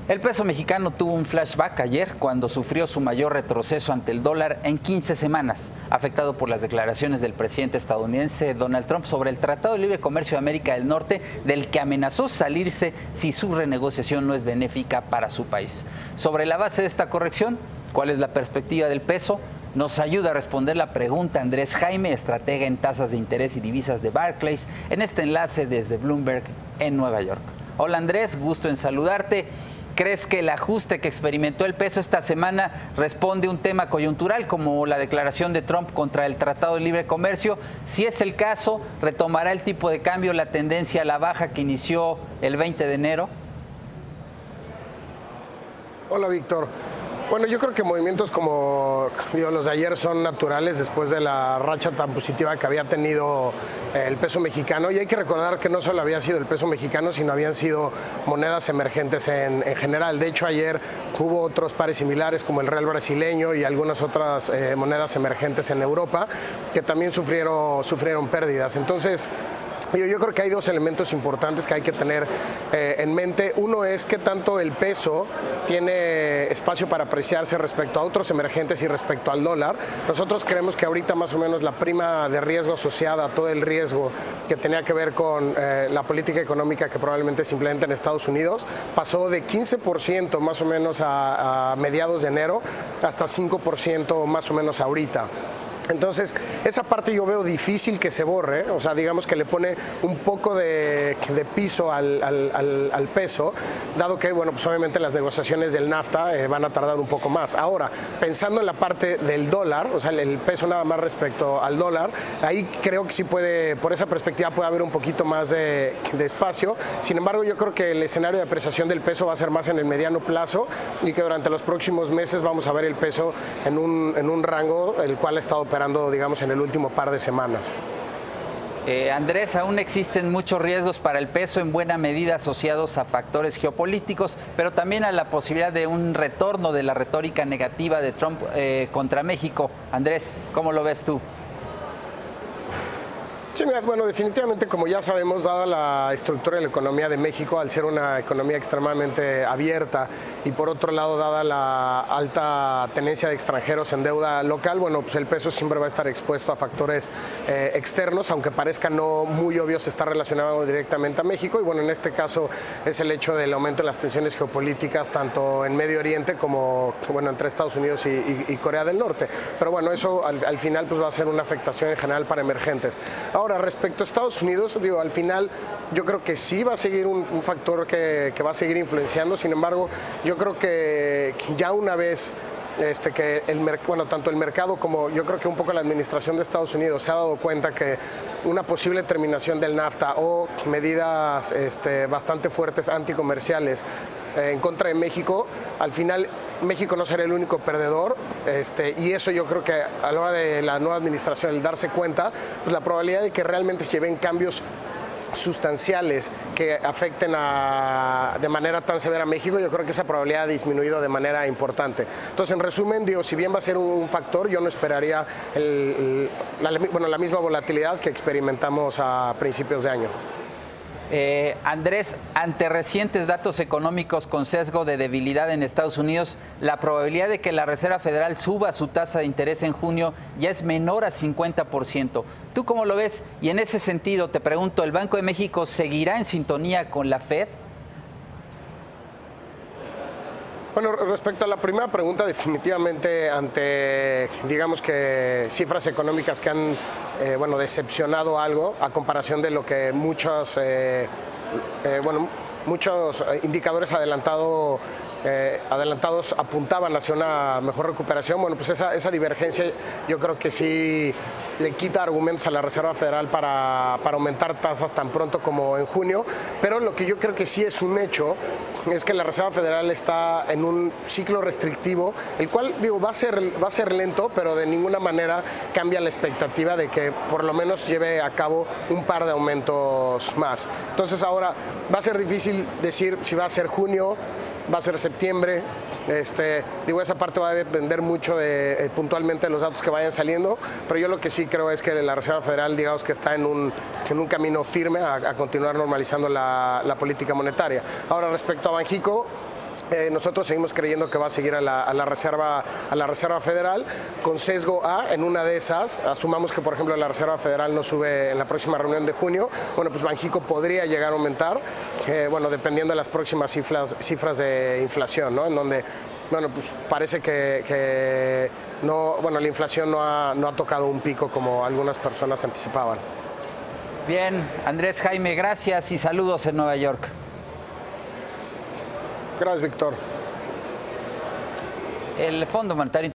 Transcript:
El peso mexicano tuvo un flashback ayer cuando sufrió su mayor retroceso ante el dólar en 15 semanas, afectado por las declaraciones del presidente estadounidense Donald Trump sobre el Tratado de Libre Comercio de América del Norte, del que amenazó salirse si su renegociación no es benéfica para su país. Sobre la base de esta corrección, ¿cuál es la perspectiva del peso? Nos ayuda a responder la pregunta Andrés Jaime, estratega en tasas de interés y divisas de Barclays, en este enlace desde Bloomberg en Nueva York. Hola Andrés, gusto en saludarte. ¿Crees que el ajuste que experimentó el peso esta semana responde a un tema coyuntural como la declaración de Trump contra el Tratado de Libre Comercio? Si es el caso, ¿retomará el tipo de cambio la tendencia a la baja que inició el 20 de enero? Hola, Víctor. Bueno, yo creo que movimientos como los de ayer son naturales después de la racha tan positiva que había tenido el peso mexicano. Y hay que recordar que no solo había sido el peso mexicano, sino habían sido monedas emergentes en general. De hecho, ayer hubo otros pares similares como el real brasileño y algunas otras monedas emergentes en Europa que también sufrieron pérdidas. Entonces, yo creo que hay dos elementos importantes que hay que tener en mente. Uno es qué tanto el peso tiene espacio para apreciarse respecto a otros emergentes y respecto al dólar. Nosotros creemos que ahorita más o menos la prima de riesgo asociada a todo el riesgo que tenía que ver con la política económica que probablemente se implementa en Estados Unidos pasó de 15% más o menos a mediados de enero hasta 5% más o menos ahorita. Entonces, esa parte yo veo difícil que se borre, o sea, digamos que le pone un poco de piso al peso, dado que, bueno, pues obviamente las negociaciones del NAFTA van a tardar un poco más. Ahora, pensando en la parte del dólar, o sea, el peso nada más respecto al dólar, ahí creo que sí puede, por esa perspectiva puede haber un poquito más de espacio. Sin embargo, yo creo que el escenario de apreciación del peso va a ser más en el mediano plazo y que durante los próximos meses vamos a ver el peso en un rango el cual ha estado operando, digamos, en el último par de semanas. Andrés, aún existen muchos riesgos para el peso, en buena medida asociados a factores geopolíticos, pero también a la posibilidad de un retorno de la retórica negativa de Trump contra México. Andrés, ¿cómo lo ves tú? Sí, bueno, definitivamente, como ya sabemos, dada la estructura de la economía de México, al ser una economía extremadamente abierta y por otro lado, dada la alta tenencia de extranjeros en deuda local, bueno, pues el peso siempre va a estar expuesto a factores externos, aunque parezca no muy obvios, está relacionado directamente a México. Y bueno, en este caso es el hecho del aumento de las tensiones geopolíticas, tanto en Medio Oriente como, bueno, entre Estados Unidos y Corea del Norte. Pero bueno, eso al final pues va a ser una afectación en general para emergentes. Ahora, respecto a Estados Unidos, digo, al final yo creo que sí va a seguir un factor que va a seguir influenciando. Sin embargo, yo creo que ya una vez que tanto el mercado como yo creo que un poco la administración de Estados Unidos se ha dado cuenta que una posible terminación del NAFTA o medidas bastante fuertes anticomerciales en contra de México, al final México no será el único perdedor, y eso yo creo que a la hora de la nueva administración, el darse cuenta, pues la probabilidad de que realmente se lleven cambios sustanciales que afecten de manera tan severa a México, yo creo que esa probabilidad ha disminuido de manera importante. Entonces, en resumen, digo, si bien va a ser un factor, yo no esperaría la misma volatilidad que experimentamos a principios de año. Andrés, ante recientes datos económicos con sesgo de debilidad en Estados Unidos, la probabilidad de que la Reserva Federal suba su tasa de interés en junio ya es menor a 50%. ¿Tú cómo lo ves? Y en ese sentido, te pregunto, ¿el Banco de México seguirá en sintonía con la Fed? Bueno, respecto a la primera pregunta, definitivamente ante, digamos que cifras económicas que han, decepcionado algo a comparación de lo que muchos indicadores adelantados apuntaban hacia una mejor recuperación, bueno, pues esa divergencia yo creo que sí le quita argumentos a la Reserva Federal para aumentar tasas tan pronto como en junio, pero lo que yo creo que sí es un hecho es que la Reserva Federal está en un ciclo restrictivo, el cual, digo, va a ser lento, pero de ninguna manera cambia la expectativa de que por lo menos lleve a cabo un par de aumentos más. Entonces ahora va a ser difícil decir si va a ser junio, va a ser septiembre. Esa parte va a depender mucho puntualmente de los datos que vayan saliendo, pero yo lo que sí creo es que la Reserva Federal, digamos que está en un camino firme a continuar normalizando la política monetaria. Ahora, respecto a Banxico, Nosotros seguimos creyendo que va a seguir a la Reserva Federal con sesgo A. En una de esas, asumamos que por ejemplo la Reserva Federal no sube en la próxima reunión de junio, bueno, pues Banxico podría llegar a aumentar, bueno, dependiendo de las próximas cifras de inflación, ¿no? En donde, bueno, pues parece que no, bueno, la inflación no ha tocado un pico como algunas personas anticipaban. Bien, Andrés Jaime, gracias y saludos en Nueva York. Gracias, Víctor. El Fondo Monetario